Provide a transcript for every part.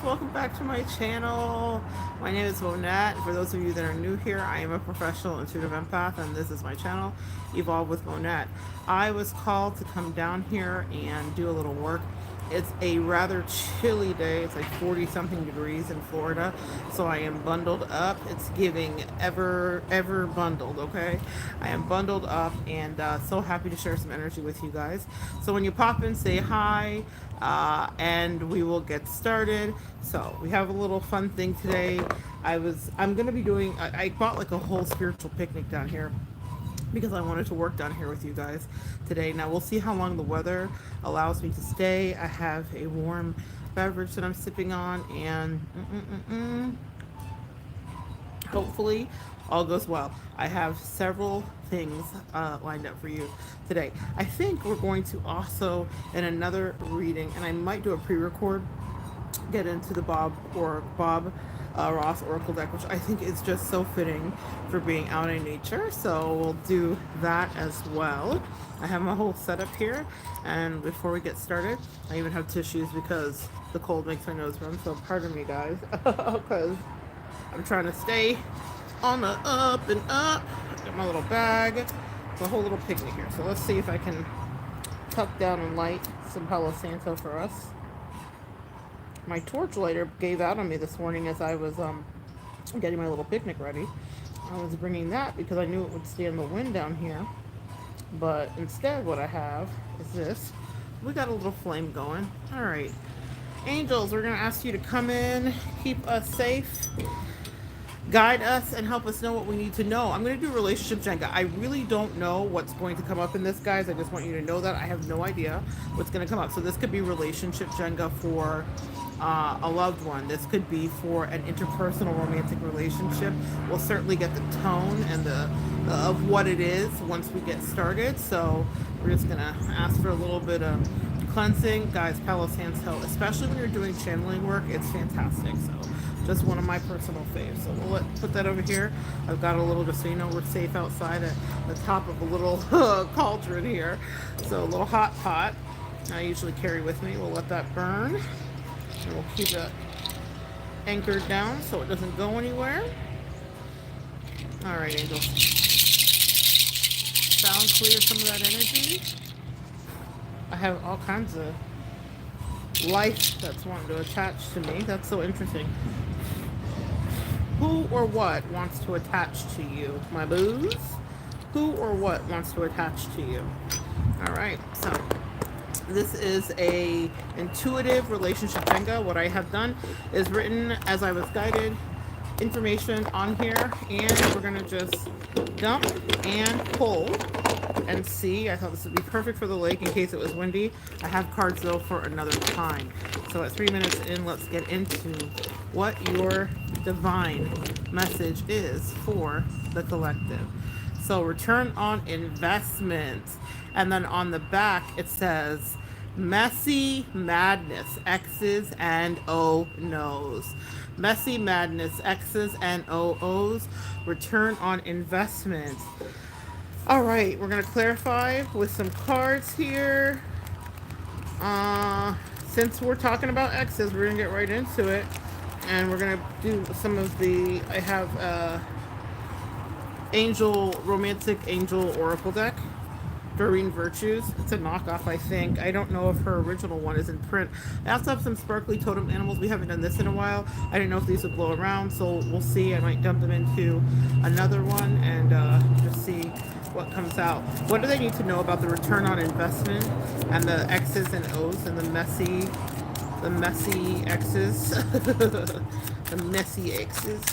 welcome back to my channel. My name is Monette. For those of you that are new here, I am a professional intuitive empath and this is my channel, Evolve with Monette. I was called to come down here and do a little work. It's a rather chilly day. It's like 40 something degrees in Florida. So I am bundled up. It's giving ever bundled, okay? I am bundled up and so happy to share some energy with you guys. So when you pop in, say hi, and we will get started. So we have a little fun thing today. I'm gonna be doing, I bought like a whole spiritual picnic down here because I wanted to work down here with you guys today. Now we'll see how long the weather allows me to stay. I have a warm beverage that I'm sipping on, and hopefully all goes well. I have several things lined up for you today. I think we're going to also, in another reading, and I might do a pre-record, get into the Bob Ross Oracle deck, which I think is just so fitting for being out in nature. So we'll do that as well. I have my whole setup here, and before we get started, I even have tissues because the cold makes my nose run. So pardon me, guys, because I'm trying to stay on the up and up. Got my little bag. It's a whole little picnic here. So let's see if I can tuck down and light some Palo Santo for us. My torch lighter gave out on me this morning as I was getting my little picnic ready. I was bringing that because I knew it would stand the wind down here. But instead what I have is this. We got a little flame going. All right. Angels, we're going to ask you to come in, keep us safe, guide us, and help us know what we need to know. I'm going to do relationship Jenga. I really don't know what's going to come up in this, guys. I just want you to know that I have no idea what's going to come up. So this could be relationship Jenga for a loved one. This could be for an interpersonal romantic relationship. We'll certainly get the tone and the of what it is once we get started. So we're just going to ask for a little bit of cleansing. Guys, Palo Santo, especially when you're doing channeling work, it's fantastic. So just one of my personal faves. So we'll put that over here. I've got a little, just so you know, we're safe outside at the top of a little cauldron here. So a little hot pot I usually carry with me. We'll let that burn. And we'll keep it anchored down so it doesn't go anywhere. All right, angels. Sound clear some of that energy. I have all kinds of life that's wanting to attach to me. That's so interesting. Who or what wants to attach to you, my boos? Who or what wants to attach to you? All right, so this is a intuitive relationship Jenga. What I have done is written as I was guided information on here, and we're gonna just dump and pull and see. I thought this would be perfect for the lake in case it was windy. I have cards though for another time. So at 3 minutes in, let's get into what your divine message is for the collective. So return on investment. And then on the back it says messy madness, X's and O no's. Messy madness, X's and O's. Return on investment. All right, we're going to clarify with some cards here. Since we're talking about X's, we're going to get right into it. And we're going to do some of the, I have romantic angel oracle deck. Doreen Virtues. It's a knockoff, I think. I don't know if her original one is in print. I also have some sparkly totem animals. We haven't done this in a while. I didn't know if these would blow around, so we'll see. I might dump them into another one and just see what comes out. What do they need to know about the return on investment and the X's and O's and the messy X's? The messy X's.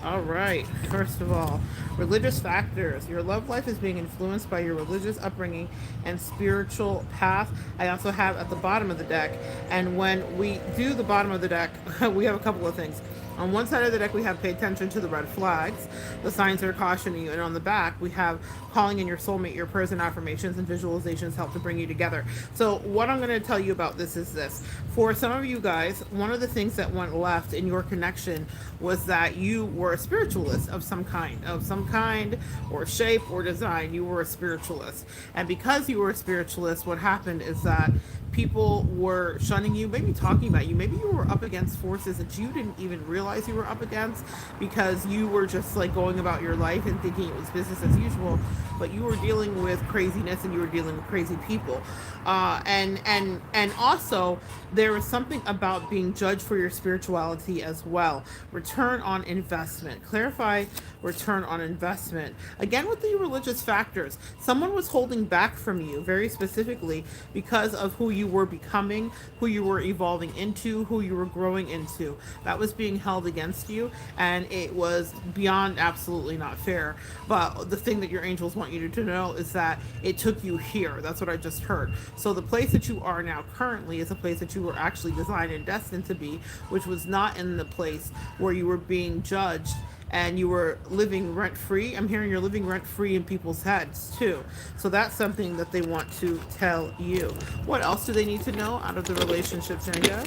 All right, first of all, religious factors. Your love life is being influenced by your religious upbringing and spiritual path. I also have at the bottom of the deck, and when we do the bottom of the deck, we have a couple of things. On one side of the deck, we have pay attention to the red flags, the signs that are cautioning you. And on the back, we have calling in your soulmate. Your prayers and affirmations and visualizations help to bring you together. So what I'm going to tell you about this is this. For some of you guys, one of the things that went left in your connection was that you were a spiritualist of some kind or shape or design. You were a spiritualist. And because you were a spiritualist, what happened is that people were shunning you, maybe talking about you, maybe you were up against forces that you didn't even realize you were up against because you were just like going about your life and thinking it was business as usual, but you were dealing with craziness and you were dealing with crazy people. And also there was something about being judged for your spirituality as well. Return on investment. Clarify return on investment. Again, with the religious factors, someone was holding back from you very specifically because of who you were becoming, who you were evolving into, who you were growing into. That was being held against you, and it was beyond absolutely not fair. But the thing that your angels want you to know is that it took you here. That's what I just heard. So the place that you are now currently is a place that you were actually designed and destined to be, which was not in the place where you were being judged and you were living rent free. I'm hearing you're living rent free in people's heads too. So that's something that they want to tell you. What else do they need to know out of the relationship, Jenga?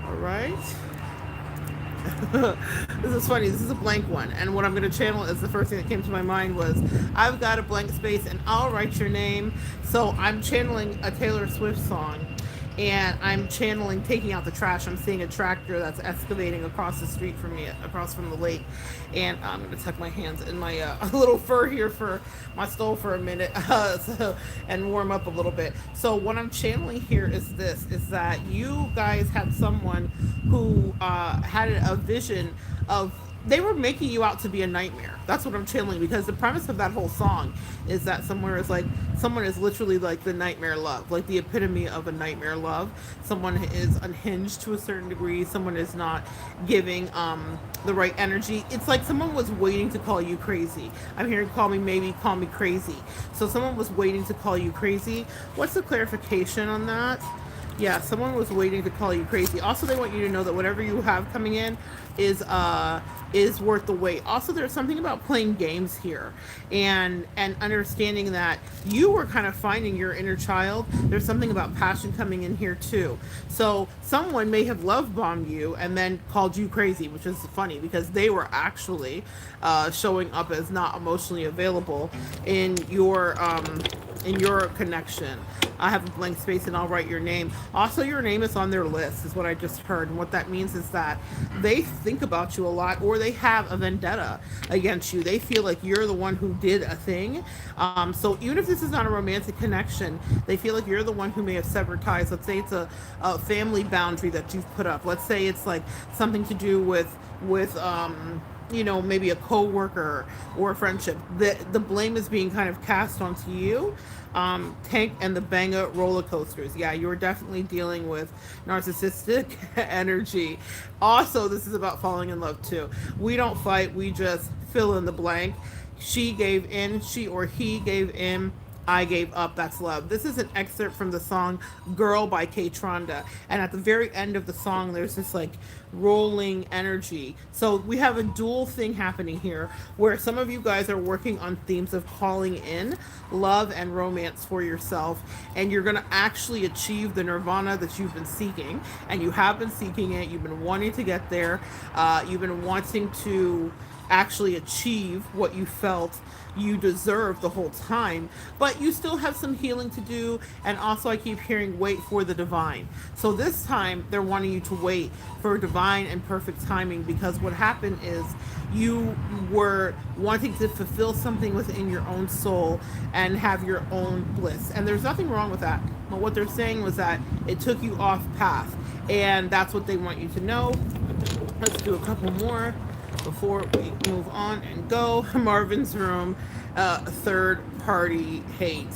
All right. This is funny. This is a blank one. And what I'm going to channel is the first thing that came to my mind was, I've got a blank space and I'll write your name. So I'm channeling a Taylor Swift song. And I'm channeling taking out the trash. I'm seeing a tractor that's excavating across the street from me, across from the lake. And I'm going to tuck my hands in my little fur here for my stole for a minute and warm up a little bit. So what I'm channeling here is this, is that you guys had someone who had a vision of, they were making you out to be a nightmare. That's what I'm channeling, because the premise of that whole song is that somewhere is like, someone is literally like the nightmare love, like the epitome of a nightmare love. Someone is unhinged to a certain degree. Someone is not giving the right energy. It's like someone was waiting to call you crazy. I'm hearing call me crazy. So someone was waiting to call you crazy. What's the clarification on that? Yeah, someone was waiting to call you crazy. Also, they want you to know that whatever you have coming in is worth the wait. Also, there's something about playing games here and understanding that you were kind of finding your inner child. There's something about passion coming in here too. So someone may have love bombed you and then called you crazy, which is funny because they were actually showing up as not emotionally available in your connection. I have a blank space and I'll write your name. Also, your name is on their list, is what I just heard. And what that means is that they think about you a lot, or they have a vendetta against you. They feel like you're the one who did a thing. So even if this is not a romantic connection, they feel like you're the one who may have severed ties. Let's say it's a family boundary that you've put up. Let's say it's like something to do with maybe a co-worker or a friendship. The blame is being kind of cast onto you. Tank and the Banga roller coasters. Yeah, you're definitely dealing with narcissistic energy. Also, this is about falling in love too. We don't fight, we just fill in the blank. She gave in, she or he gave in, I gave up. That's love. This is an excerpt from the song Girl by Kay Tronda. And at the very end of the song, there's this like rolling energy. So we have a dual thing happening here where some of you guys are working on themes of calling in love and romance for yourself. And you're going to actually achieve the nirvana that you've been seeking. And you have been seeking it. You've been wanting to get there. You've been wanting to actually achieve what you felt you deserve the whole time, but you still have some healing to do. And also I keep hearing wait for the divine. So this time they're wanting you to wait for divine and perfect timing, because what happened is you were wanting to fulfill something within your own soul and have your own bliss, and there's nothing wrong with that. But what they're saying was that it took you off path, and that's what they want you to know. Let's do a couple more before we move on and go. Marvin's Room, third party hate.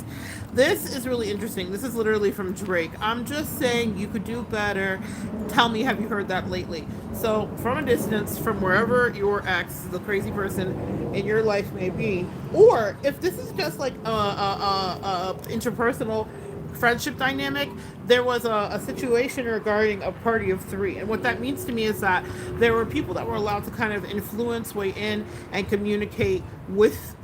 This is really interesting. This is literally from Drake. I'm just saying you could do better. Tell me, have you heard that lately? So from a distance, from wherever your ex, the crazy person in your life may be, or if this is just like a interpersonal friendship dynamic, there was a situation regarding a party of three. And what that means to me is that there were people that were allowed to kind of influence, weigh in, and communicate with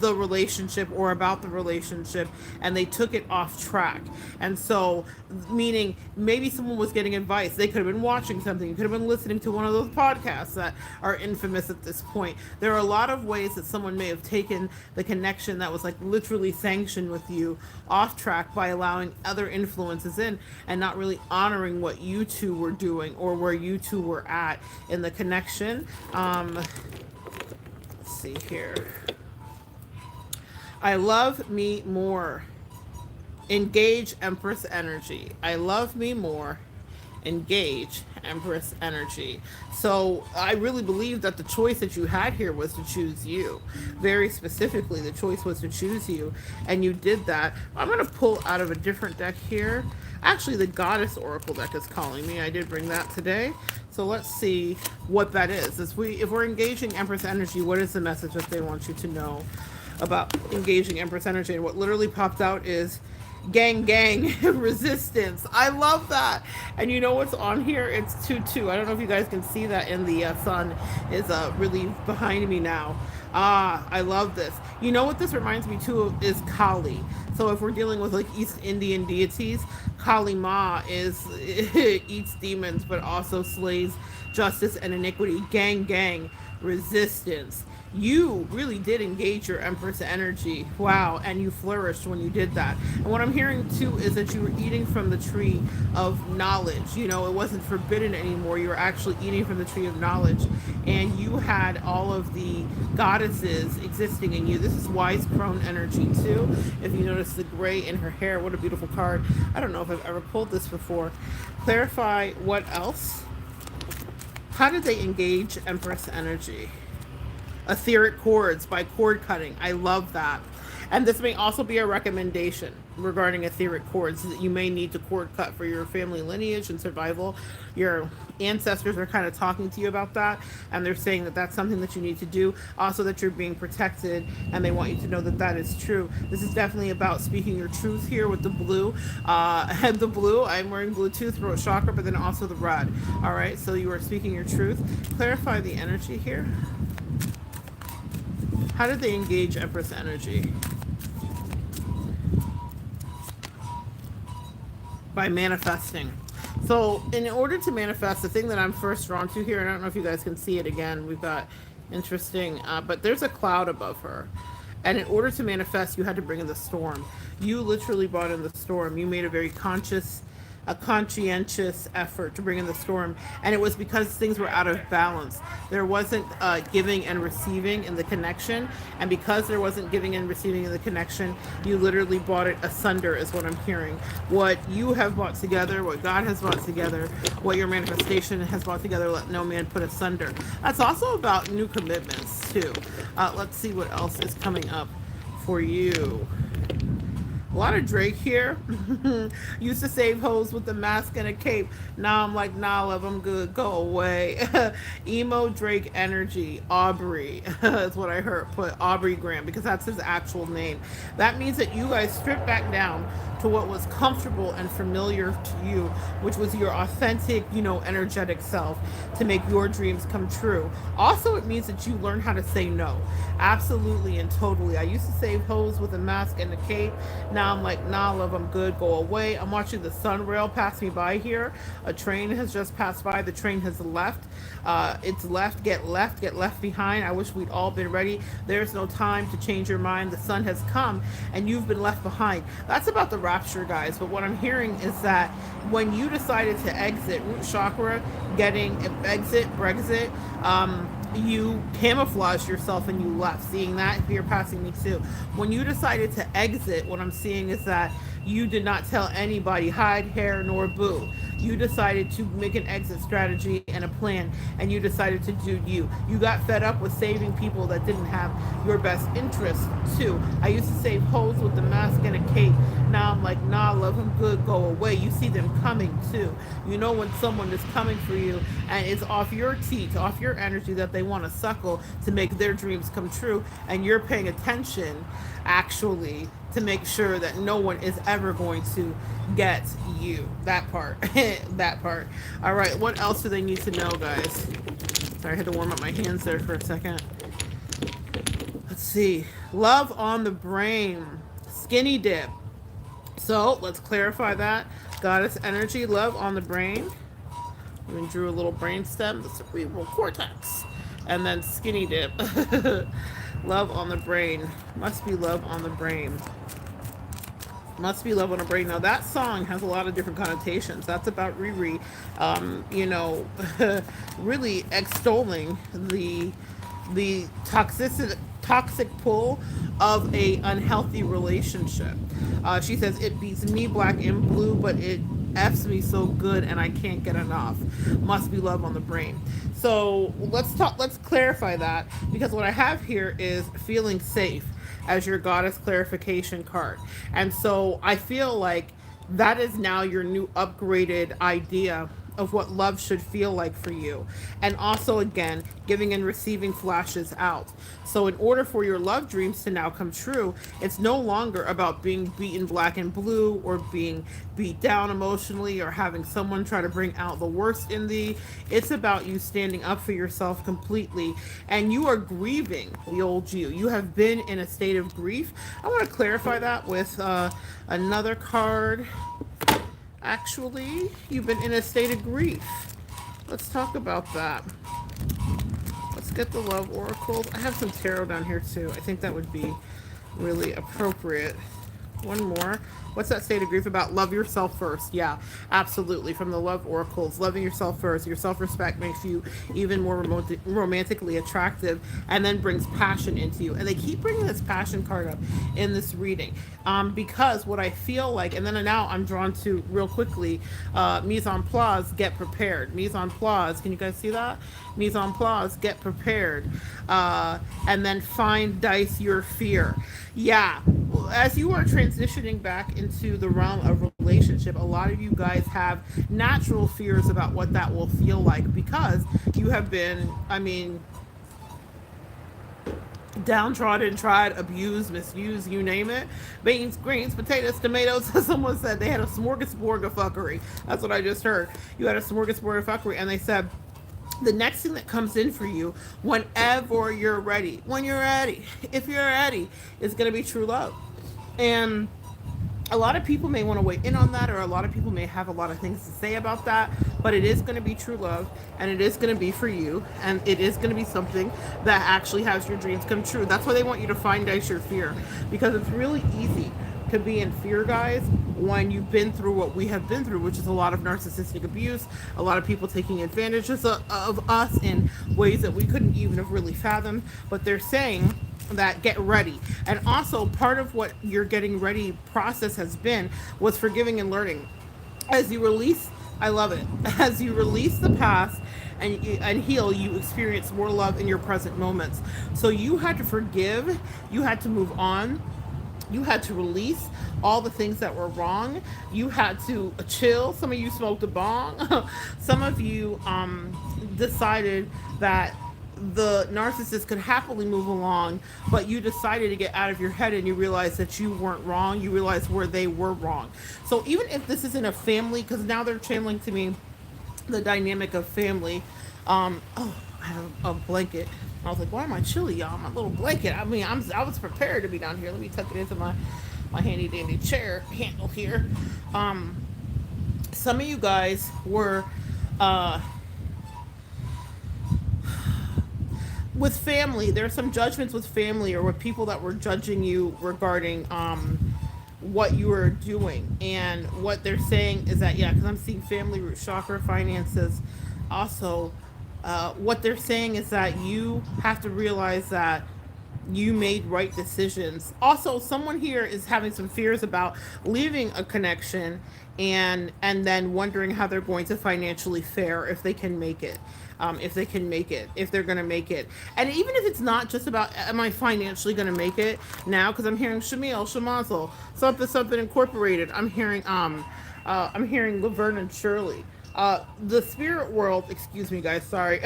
the relationship or about the relationship, and they took it off track. And so, meaning maybe someone was getting advice. They could have been watching something, you could have been listening to one of those podcasts that are infamous at this point. There are a lot of ways that someone may have taken the connection that was like literally sanctioned with you off track by allowing other influences in and not really honoring what you two were doing or where you two were at in the connection. Let's see here. I love me more. Engage Empress energy. I love me more. Engage Empress energy. So I really believe that the choice that you had here was to choose you. Very specifically, the choice was to choose you, and you did that. I'm going to pull out of a different deck here. Actually, the Goddess Oracle deck is calling me. I did bring that today. So let's see what that is. If we're engaging Empress energy, what is the message that they want you to know about engaging Empress energy? And what literally popped out is gang gang resistance. I love that. And you know what's on here? It's 2-2. I don't know if you guys can see that in the sun is really behind me now. I love this. You know what this reminds me too of is Kali. So if we're dealing with like East Indian deities, Kali Ma is eats demons but also slays justice and iniquity. Gang gang resistance. You really did engage your Empress energy. Wow. And you flourished when you did that. And what I'm hearing too is that you were eating from the tree of knowledge. You know, it wasn't forbidden anymore. You were actually eating from the tree of knowledge. And you had all of the goddesses existing in you. This is wise crone energy too. If you notice the gray in her hair, what a beautiful card. I don't know if I've ever pulled this before. Clarify what else? How did they engage Empress energy? Etheric cords by cord cutting. I love that. And this may also be a recommendation regarding etheric cords that you may need to cord cut for your family lineage and survival. Your ancestors are kind of talking to you about that, and they're saying that that's something that you need to do. Also that you're being protected, and they want you to know that that is true. This is definitely about speaking your truth here with the blue. And the blue, I'm wearing Bluetooth, throat chakra, but then also the red. All right, so you are speaking your truth. Clarify the energy here. How did they engage Empress energy? By manifesting. So in order to manifest, the thing that I'm first drawn to here, and I don't know if you guys can see it again, we've got interesting, but there's a cloud above her. And in order to manifest, you had to bring in the storm. You literally brought in the storm. You made a very conscientious effort to bring in the storm, and it was because things were out of balance. There wasn't giving and receiving in the connection, and because there wasn't giving and receiving in the connection, you literally brought it asunder, is what I'm hearing. What you have brought together, what God has brought together, what your manifestation has brought together, let no man put asunder. That's also about new commitments too. Let's see what else is coming up for you. A lot of Drake here. Used to save hoes with a mask and a cape. Now I'm like, nah, love, I'm good. Go away. Emo Drake energy. Aubrey. That's what I heard. Put Aubrey Graham because that's his actual name. That means that you guys stripped back down to what was comfortable and familiar to you, which was your authentic, energetic self to make your dreams come true. Also, it means that you learn how to say no. Absolutely and totally. I used to save hoes with a mask and a cape. Now I'm like, nah, love, I'm good. Go away. I'm watching the sun rail pass me by here. A train has just passed by. The train has left. It's left. Get left behind. I wish we'd all been ready. There's no time to change your mind. The sun has come and you've been left behind. That's about the rapture, guys. But what I'm hearing is that when you decided to exit root chakra, getting exit, Brexit, you camouflaged yourself and you left. Seeing that here passing me too. When you decided to exit, what I'm seeing is that you did not tell anybody hide, hair, nor boo. You decided to make an exit strategy and a plan, and you decided to do you. You got fed up with saving people that didn't have your best interest too. I used to save hoes with the mask and a cape. Now I'm like, nah, love, I'm good, go away. You see them coming too. You know when someone is coming for you and it's off your teat, off your energy that they want to suckle to make their dreams come true, and you're paying attention actually to make sure that no one is ever going to get you. That part. That part. All right, what else do they need to know, guys? Sorry, I had to warm up my hands there for a second. Let's see. Love on the brain. Skinny dip. So let's clarify that. Goddess energy, love on the brain. We drew a little brain stem, the cerebral cortex. And then skinny dip. Love on the brain. Must be love on the brain. Must be love on the brain. Now that song has a lot of different connotations. That's about Riri, you know, really extolling the toxic pull of a unhealthy relationship. She says it beats me black and blue, but it f's me so good and I can't get enough. Must be love on the brain. So let's clarify that, because what I have here is feeling safe as your goddess clarification card. And so I feel like that is now your new upgraded idea of what love should feel like for you. And also, again, giving and receiving flashes out. So, in order for your love dreams to now come true, it's no longer about being beaten black and blue or being beat down emotionally or having someone try to bring out the worst in thee. It's about you standing up for yourself completely, and you are grieving the old you. You have been in a state of grief. I want to clarify that with another card. Actually, you've been in a state of grief. Let's talk about that. Let's get the love oracles. I have some tarot down here too. I think that would be really appropriate. One more. What's that state of grief about? Love yourself first. Yeah, absolutely. From the love oracles, loving yourself first. Your self-respect makes you even more romantically attractive, and then brings passion into you. And they keep bringing this passion card up in this reading, because what I feel like, and then now I'm drawn to real quickly, mise en place, get prepared. Mise en place. Can you guys see that? Mise en place, get prepared, and then find dice your fear. Yeah, as you are transitioning back into the realm of relationship, a lot of you guys have natural fears about what that will feel like, because you have been, I mean, downtrodden, tried, abused, misused, you name it. Beans, greens, potatoes, tomatoes. Someone said they had a smorgasbord of fuckery. That's what I just heard. You had a smorgasbord of fuckery, and they said the next thing that comes in for you whenever you're ready, when you're ready, if you're ready, is going to be true love. And a lot of people may want to weigh in on that, or a lot of people may have a lot of things to say about that, but it is going to be true love, and it is going to be for you, and it is going to be something that actually has your dreams come true. That's why they want you to find out your fear, because it's really easy to be in fear, guys, when you've been through what we have been through, which is a lot of narcissistic abuse, a lot of people taking advantages of us in ways that we couldn't even have really fathomed. But they're saying that get ready. And also, part of what your getting ready process has been was forgiving and learning. As you release, I love it, as you release the past and heal, you experience more love in your present moments. So you had to forgive, you had to move on, you had to release all the things that were wrong. You had to chill. Some of you smoked a bong. Some of you decided that the narcissist could happily move along, but you decided to get out of your head, and you realized that you weren't wrong. You realized where they were wrong. So even if this isn't a family, because now they're channeling to me the dynamic of family. Oh, I have a blanket. I was like, why am I chilly, y'all? My little blanket. I mean, I was prepared to be down here. Let me tuck it into my handy dandy chair handle here. Some of you guys were with family. There are some judgments with family, or with people that were judging you regarding what you were doing. And what they're saying is that, yeah, because I'm seeing family, root chakra, finances. Also, what they're saying is that you have to realize that you made right decisions. Also, someone here is having some fears about leaving a connection, and then wondering how they're going to financially fare, if they can make it. If they can make it, if they're going to make it. And even if it's not just about, am I financially going to make it now? Because I'm hearing Shamil, Shamazel, something, something incorporated. I'm hearing Laverne and Shirley. The spirit world, excuse me, guys, sorry,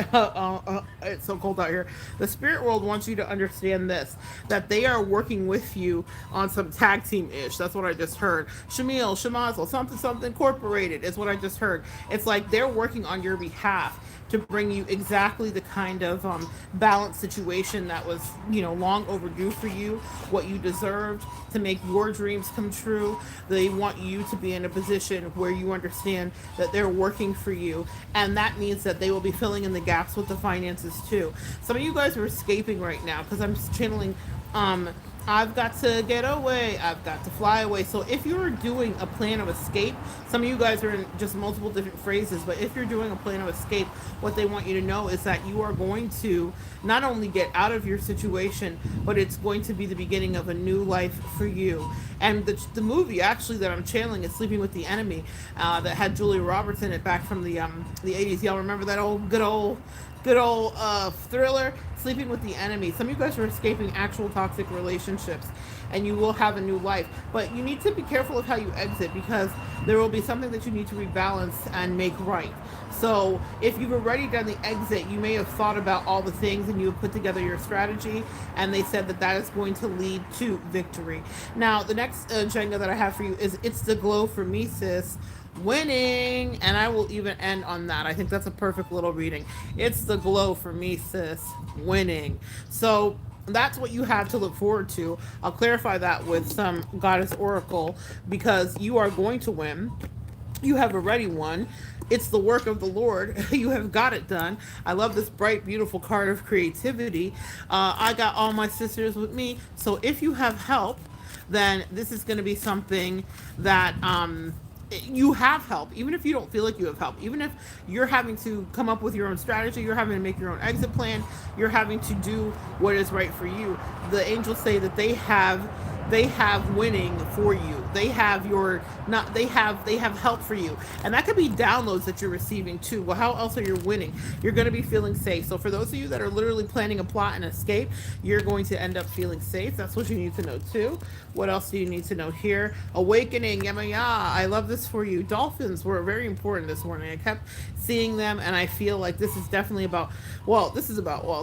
it's so cold out here. The spirit world wants you to understand this, that they are working with you on some tag team ish. That's what I just heard. Shamil, Shamazel, something, something incorporated is what I just heard. It's like they're working on your behalf to bring you exactly the kind of balanced situation that was, long overdue for you, what you deserved, to make your dreams come true. They want you to be in a position where you understand that they're working for you, and that means that they will be filling in the gaps with the finances too. Some of you guys are escaping right now because I'm channeling um I've got to get away. I've got to fly away. So if you're doing a plan of escape, some of you guys are in just multiple different phrases, but if you're doing a plan of escape, what they want you to know is that you are going to not only get out of your situation, but it's going to be the beginning of a new life for you. And the movie actually that I'm channeling is Sleeping with the Enemy, that had Julia Roberts in it back from the 80s. Y'all remember that good old thriller, Sleeping with the Enemy. Some of you guys are escaping actual toxic relationships, and you will have a new life. But you need to be careful of how you exit, because there will be something that you need to rebalance and make right. So if you've already done the exit, you may have thought about all the things and you have put together your strategy, and they said that that is going to lead to victory. Now, the next Jenga that I have for you is It's the Glow for Me, sis. Winning, and I will even end on that. I think that's a perfect little reading. It's the glow for me, sis. Winning. So that's what you have to look forward to. I'll clarify that with some goddess oracle, because you are going to win. You have already won. It's the work of the Lord. You have got it done. I love this bright, beautiful card of creativity. I got all my sisters with me. So if you have help, then this is going to be something that you have help, even if you don't feel like you have help, even if you're having to come up with your own strategy, you're having to make your own exit plan, you're having to do what is right for you. The angels say that they have winning for you. They have your not they have help for you. And that could be downloads that you're receiving too. Well, how else are you winning? You're going to be feeling safe. So for those of you that are literally planning a plot and escape, you're going to end up feeling safe. That's what you need to know too. What else do you need to know here? Awakening, Yamaya. I love this for you. Dolphins were very important this morning. I kept seeing them, and I feel like this is definitely about,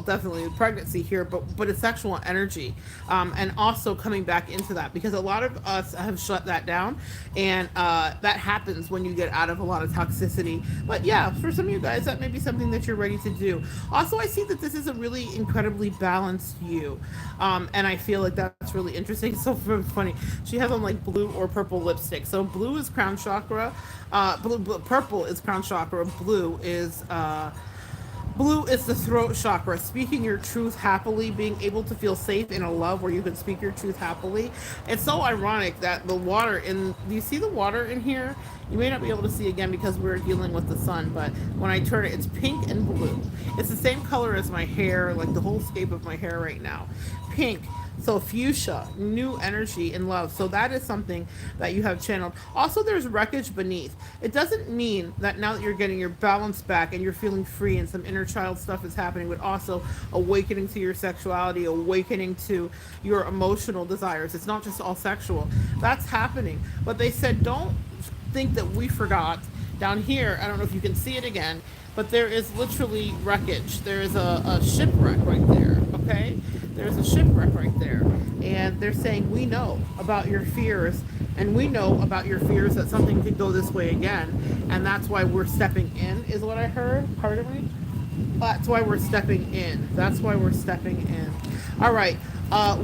definitely pregnancy here, but it's sexual energy, and also coming back into that, because a lot of us have shut that down, and that happens when you get out of a lot of toxicity. But yeah, for some of you guys, that may be something that you're ready to do. Also, I see that this is a really incredibly balanced you, and I feel like that's really interesting. So funny, she has on like blue or purple lipstick. So blue is crown chakra, purple is crown chakra, blue is the throat chakra, speaking your truth happily, being able to feel safe in a love where you can speak your truth happily. It's so ironic that the water in, do you see the water in here? You may not be able to see again because we're dealing with the sun, but when I turn it, it's pink and blue. It's the same color as my hair, like the whole scape of my hair right now. Pink. So fuchsia, new energy and love. So that is something that you have channeled. Also, there's wreckage beneath. It doesn't mean that now that you're getting your balance back and you're feeling free and some inner child stuff is happening, but also awakening to your sexuality, awakening to your emotional desires. It's not just all sexual. That's happening. But they said, don't think that we forgot. Down here, I don't know if you can see it again, but there is literally wreckage. There is a shipwreck right there, okay? There's a shipwreck right there. And they're saying, we know about your fears, and we know about your fears that something could go this way again. And that's why we're stepping in, is what I heard. Pardon me? That's why we're stepping in. That's why we're stepping in. All right.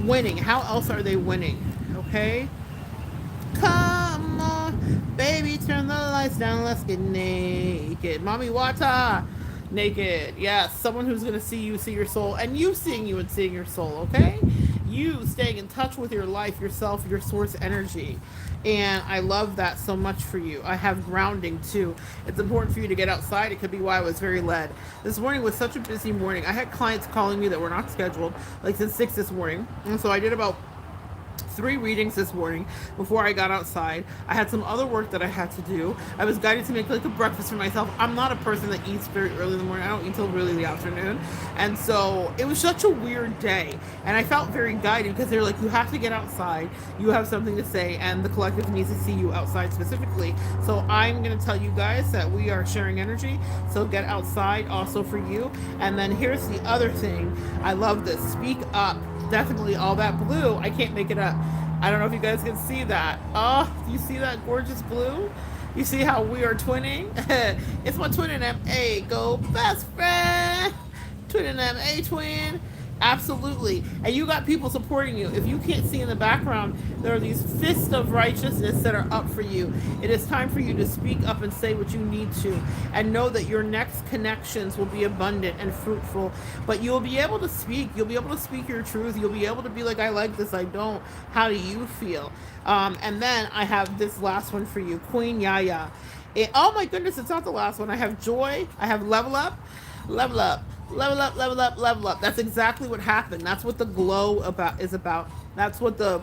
Winning. How else are they winning? Okay? Come on, baby, turn the lights down, let's get naked. Mommy water, naked. Yes, someone who's gonna see you, see your soul, and you seeing you and seeing your soul, okay? You staying in touch with your life, yourself, your source energy. And I love that so much for you. I have grounding too. It's important for you to get outside. It could be why I was very led. This morning was such a busy morning. I had clients calling me that were not scheduled, like since 6 this morning. And so I did about 3 readings this morning before I got outside. I had some other work that I had to do. I was guided to make like a breakfast for myself. I'm not a person that eats very early in the morning. I don't eat until really the afternoon. And so it was such a weird day. And I felt very guided because they're like, you have to get outside. You have something to say, and the collective needs to see you outside specifically. So I'm going to tell you guys that we are sharing energy. So get outside also for you. And then here's the other thing. I love this. Speak up. Definitely all that blue. I can't make it up. I don't know if you guys can see that. Oh, do you see that gorgeous blue? You see how we are twinning? It's my twin and MA. Go best friend. Twin and MA twin. Absolutely. And you got people supporting you. If you can't see in the background, there are these fists of righteousness that are up for you. It is time for you to speak up and say what you need to, and know that your next connections will be abundant and fruitful. But you'll be able to speak. You'll be able to speak your truth. You'll be able to be like, I like this, I don't. How do you feel? And then I have this last one for you, Queen Yaya. Oh my goodness, it's not the last one. I have joy. I have level up, level up. Level up, level up, level up. That's exactly what happened. That's what the glow is about. That's what the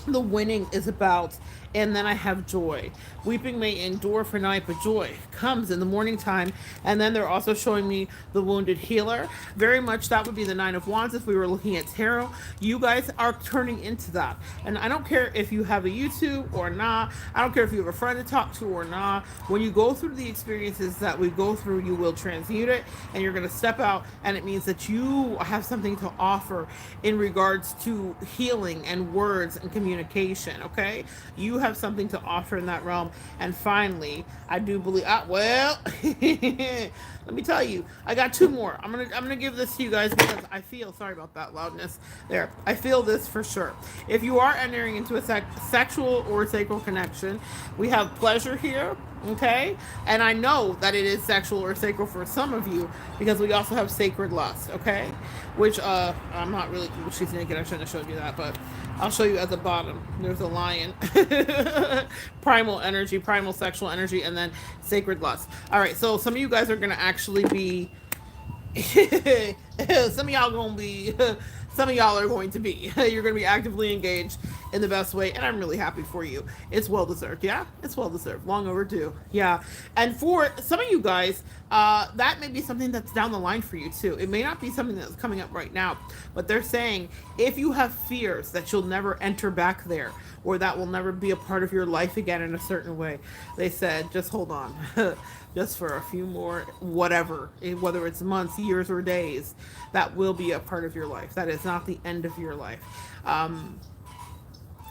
winning is about. And then I have joy. Weeping may endure for night, but joy comes in the morning time. And then they're also showing me the wounded healer. Very much that would be the 9 of Wands if we were looking at tarot. You guys are turning into that. And I don't care if you have a YouTube or not. I don't care if you have a friend to talk to or not. When you go through the experiences that we go through, you will transmute it, and you're going to step out. And it means that you have something to offer in regards to healing and words and communication. Okay? You have something to offer in that realm. And finally, I do believe, well, let me tell you, I got 2 more. I'm gonna give this to you guys because I feel, sorry about that loudness there. I feel this for sure. If you are entering into a sexual or sacral connection, we have pleasure here. Okay, and I know that it is sexual or sacral for some of you because we also have sacred lust. Okay, which I'm not really. She's naked. I shouldn't have showed you that, but I'll show you at the bottom. There's a lion. Primal energy, primal sexual energy, and then sacred lust. All right, so some of you guys are gonna actually be. Some of y'all gonna be. Some of y'all are going to be. You're going to be actively engaged in the best way, and I'm really happy for you. It's well-deserved, yeah? It's well-deserved. Long overdue, yeah. And for some of you guys, that may be something that's down the line for you, too. It may not be something that's coming up right now, but they're saying if you have fears that you'll never enter back there, or that will never be a part of your life again in a certain way, they said, just hold on. Just for a few more, whatever, whether it's months, years, or days, that will be a part of your life. That is not the end of your life.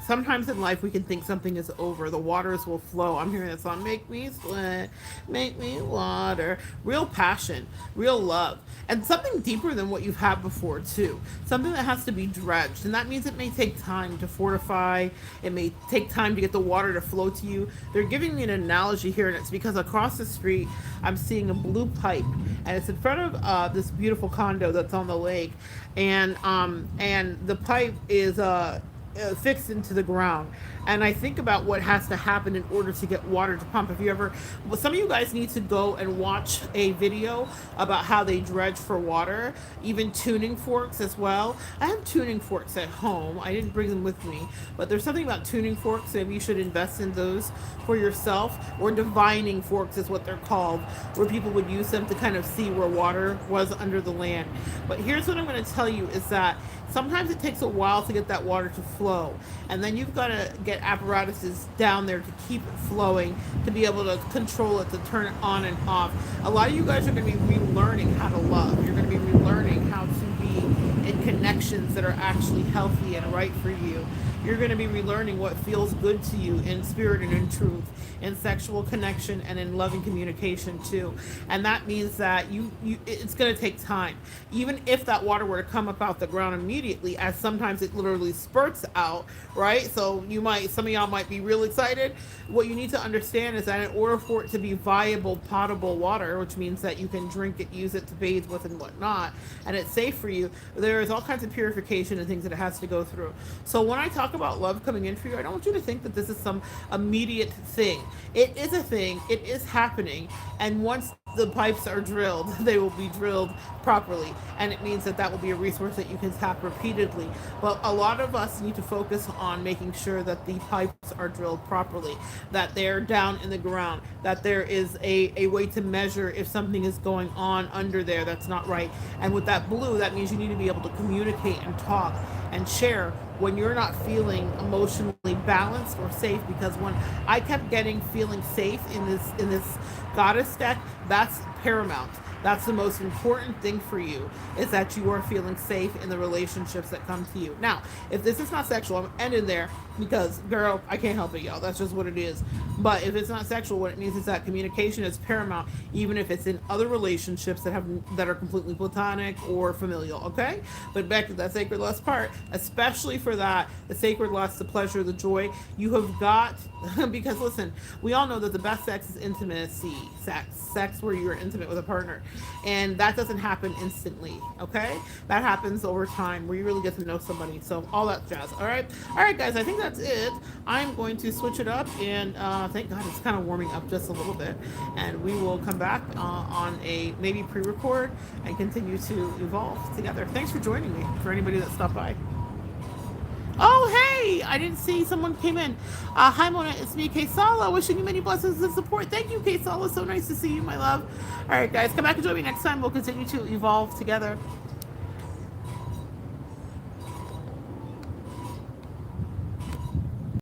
Sometimes in life we can think something is over. The waters will flow. I'm hearing that song, make me sweat, make me water. Real passion, real love, and something deeper than what you've had before too. Something that has to be dredged, and that means it may take time to fortify. It may take time to get the water to flow to you. They're giving me an analogy here, and it's because across the street I'm seeing a blue pipe, and it's in front of this beautiful condo that's on the lake, and the pipe is fixed into the ground. And I think about what has to happen in order to get water to pump. If you ever, well, some of you guys need to go and watch a video about how they dredge for water, even tuning forks as well. I have tuning forks at home. I didn't bring them with me, but there's something about tuning forks. Maybe you should invest in those for yourself, or divining forks is what they're called, where people would use them to kind of see where water was under the land. But here's what I'm going to tell you is that sometimes it takes a while to get that water to flow, and then you've got to get apparatuses down there to keep it flowing, to be able to control it, to turn it on and off. A lot of you guys are going to be relearning how to love. You're going to be relearning how to be in connections that are actually healthy and right for you. You're going to be relearning what feels good to you in spirit and in truth, in sexual connection and in loving communication too. And that means that it's going to take time. Even if that water were to come up out the ground immediately, as sometimes it literally spurts out, right? So some of y'all might be real excited. What you need to understand is that in order for it to be viable, potable water, which means that you can drink it, use it to bathe with and whatnot, and it's safe for you, there is all kinds of purification and things that it has to go through. So when I talk talk about love coming in for you, I don't want you to think that this is some immediate thing. It is a thing, it is happening, and once the pipes are drilled, they will be drilled properly. And it means that that will be a resource that you can tap repeatedly. But a lot of us need to focus on making sure that the pipes are drilled properly, that they're down in the ground, that there is a way to measure if something is going on under there that's not right. And with that blue, that means you need to be able to communicate and talk and share when you're not feeling emotionally balanced or safe. Because when I kept getting feeling safe in this goddess deck, that's paramount. That's the most important thing for you, is that you are feeling safe in the relationships that come to you. Now, if this is not sexual, I'm ending there because, girl, I can't help it, y'all. That's just what it is. But if it's not sexual, what it means is that communication is paramount, even if it's in other relationships that are completely platonic or familial, okay? But back to that sacred lust part, especially for that, the sacred lust, the pleasure, the joy, you have got, because listen, we all know that the best sex is intimacy, sex where you're intimate with a partner. And that doesn't happen instantly, okay? That happens over time where you really get to know somebody. So all that jazz, all right? All right, guys, I think that's it. I'm going to switch it up, and thank God it's kind of warming up just a little bit. And we will come back on a maybe pre-record and continue to evolve together. Thanks for joining me, for anybody that stopped by. Oh, hey! I didn't see someone came in. Hi, Mona. It's me, Kay Sala. Wishing you many blessings and support. Thank you, Kay Sala. So nice to see you, my love. All right, guys. Come back and join me next time. We'll continue to evolve together.